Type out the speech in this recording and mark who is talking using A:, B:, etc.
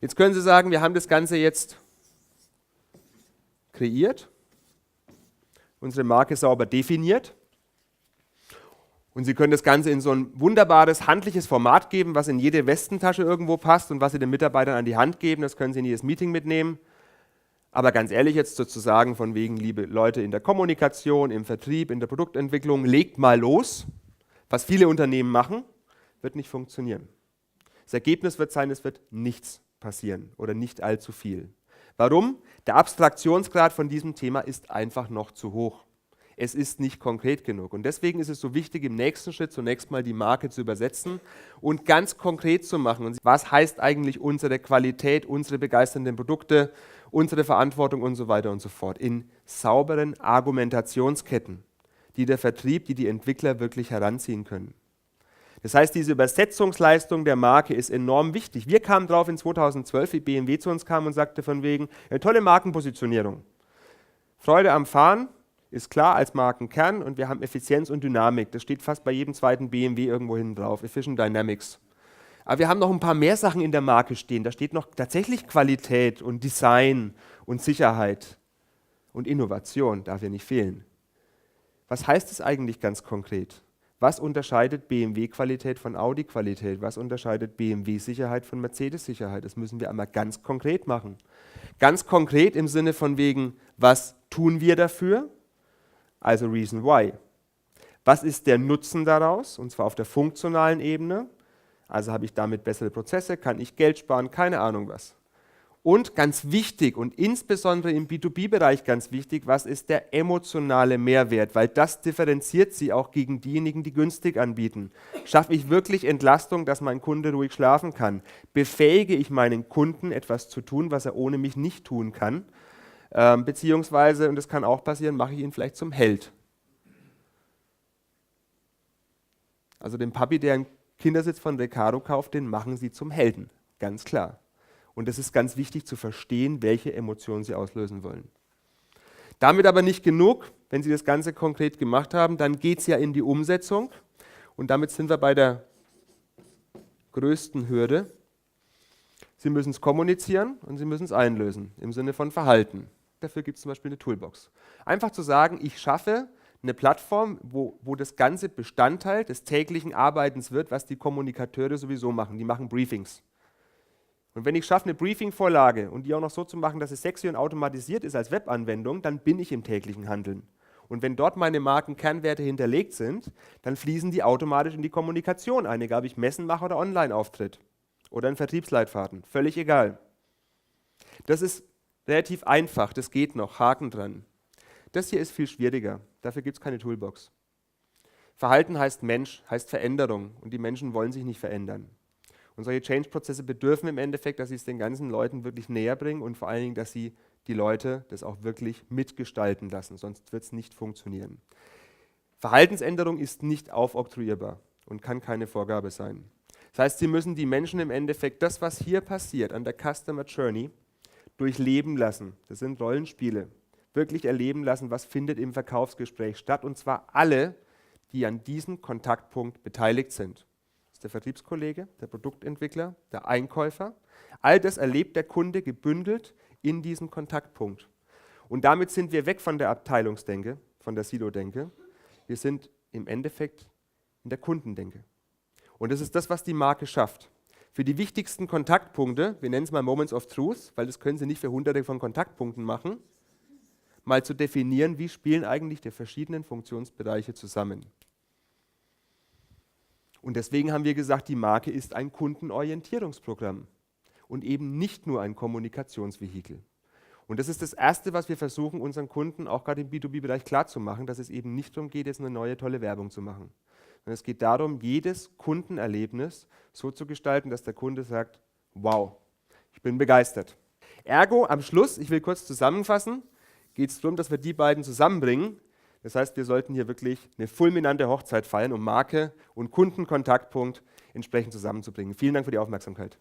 A: Jetzt können Sie sagen, wir haben das Ganze jetzt kreiert, unsere Marke sauber definiert und Sie können das Ganze in so ein wunderbares handliches Format geben, was in jede Westentasche irgendwo passt und was Sie den Mitarbeitern an die Hand geben. Das können Sie in jedes Meeting mitnehmen. Aber ganz ehrlich jetzt sozusagen von wegen, liebe Leute in der Kommunikation, im Vertrieb, in der Produktentwicklung, legt mal los, was viele Unternehmen machen, wird nicht funktionieren. Das Ergebnis wird sein, es wird nichts passieren oder nicht allzu viel. Warum? Der Abstraktionsgrad von diesem Thema ist einfach noch zu hoch. Es ist nicht konkret genug. Und deswegen ist es so wichtig, im nächsten Schritt zunächst mal die Marke zu übersetzen und ganz konkret zu machen. Und was heißt eigentlich unsere Qualität, unsere begeisternden Produkte, unsere Verantwortung und so weiter und so fort. In sauberen Argumentationsketten, die der Vertrieb, die Entwickler wirklich heranziehen können. Das heißt, diese Übersetzungsleistung der Marke ist enorm wichtig. Wir kamen drauf in 2012, wie BMW zu uns kam und sagte von wegen, eine tolle Markenpositionierung. Freude am Fahren ist klar als Markenkern und wir haben Effizienz und Dynamik. Das steht fast bei jedem zweiten BMW irgendwo hinten drauf, Efficient Dynamics. Aber wir haben noch ein paar mehr Sachen in der Marke stehen. Da steht noch tatsächlich Qualität und Design und Sicherheit und Innovation, darf hier nicht fehlen. Was heißt es eigentlich ganz konkret? Was unterscheidet BMW-Qualität von Audi-Qualität? Was unterscheidet BMW-Sicherheit von Mercedes-Sicherheit? Das müssen wir einmal ganz konkret machen. Ganz konkret im Sinne von wegen, was tun wir dafür? Also Reason Why. Was ist der Nutzen daraus? Und zwar auf der funktionalen Ebene. Also habe ich damit bessere Prozesse, kann ich Geld sparen, keine Ahnung was. Und ganz wichtig und insbesondere im B2B-Bereich ganz wichtig, was ist der emotionale Mehrwert? Weil das differenziert Sie auch gegen diejenigen, die günstig anbieten. Schaffe ich wirklich Entlastung, dass mein Kunde ruhig schlafen kann? Befähige ich meinen Kunden, etwas zu tun, was er ohne mich nicht tun kann? Beziehungsweise, und das kann auch passieren, mache ich ihn vielleicht zum Held. Also den Papi, der einen Kindersitz von Recaro kauft, den machen Sie zum Helden, ganz klar. Und es ist ganz wichtig zu verstehen, welche Emotionen Sie auslösen wollen. Damit aber nicht genug. Wenn Sie das Ganze konkret gemacht haben, dann geht es ja in die Umsetzung. Und damit sind wir bei der größten Hürde. Sie müssen es kommunizieren und Sie müssen es einlösen, im Sinne von Verhalten. Dafür gibt es zum Beispiel eine Toolbox. Einfach zu sagen, ich schaffe eine Plattform, wo das ganze Bestandteil des täglichen Arbeitens wird, was die Kommunikateure sowieso machen. Die machen Briefings. Und wenn ich schaffe, eine Briefing-Vorlage und die auch noch so zu machen, dass es sexy und automatisiert ist als Webanwendung, dann bin ich im täglichen Handeln. Und wenn dort meine Markenkernwerte hinterlegt sind, dann fließen die automatisch in die Kommunikation ein, egal ob ich Messen mache oder Online-Auftritt oder einen Vertriebsleitfaden, völlig egal. Das ist relativ einfach, das geht noch, Haken dran. Das hier ist viel schwieriger, dafür gibt es keine Toolbox. Verhalten heißt Mensch, heißt Veränderung und die Menschen wollen sich nicht verändern. Und solche Change-Prozesse bedürfen im Endeffekt, dass sie es den ganzen Leuten wirklich näher bringen und vor allen Dingen, dass sie die Leute das auch wirklich mitgestalten lassen, sonst wird es nicht funktionieren. Verhaltensänderung ist nicht aufoktroyierbar und kann keine Vorgabe sein. Das heißt, Sie müssen die Menschen im Endeffekt das, was hier passiert an der Customer Journey, durchleben lassen. Das sind Rollenspiele. Wirklich erleben lassen, was findet im Verkaufsgespräch statt und zwar alle, die an diesem Kontaktpunkt beteiligt sind. Der Vertriebskollege, der Produktentwickler, der Einkäufer. All das erlebt der Kunde gebündelt in diesem Kontaktpunkt. Und damit sind wir weg von der Abteilungsdenke, von der Silo-Denke. Wir sind im Endeffekt in der Kundendenke. Und das ist das, was die Marke schafft. Für die wichtigsten Kontaktpunkte, wir nennen es mal Moments of Truth, weil das können Sie nicht für hunderte von Kontaktpunkten machen, mal zu definieren, wie spielen eigentlich die verschiedenen Funktionsbereiche zusammen. Und deswegen haben wir gesagt, die Marke ist ein Kundenorientierungsprogramm und eben nicht nur ein Kommunikationsvehikel. Und das ist das Erste, was wir versuchen, unseren Kunden auch gerade im B2B-Bereich klarzumachen, dass es eben nicht darum geht, jetzt eine neue tolle Werbung zu machen. Sondern es geht darum, jedes Kundenerlebnis so zu gestalten, dass der Kunde sagt, wow, ich bin begeistert. Ergo, am Schluss, ich will kurz zusammenfassen, geht es darum, dass wir die beiden zusammenbringen. Das heißt, wir sollten hier wirklich eine fulminante Hochzeit feiern, um Marke und Kundenkontaktpunkt entsprechend zusammenzubringen. Vielen Dank für die Aufmerksamkeit.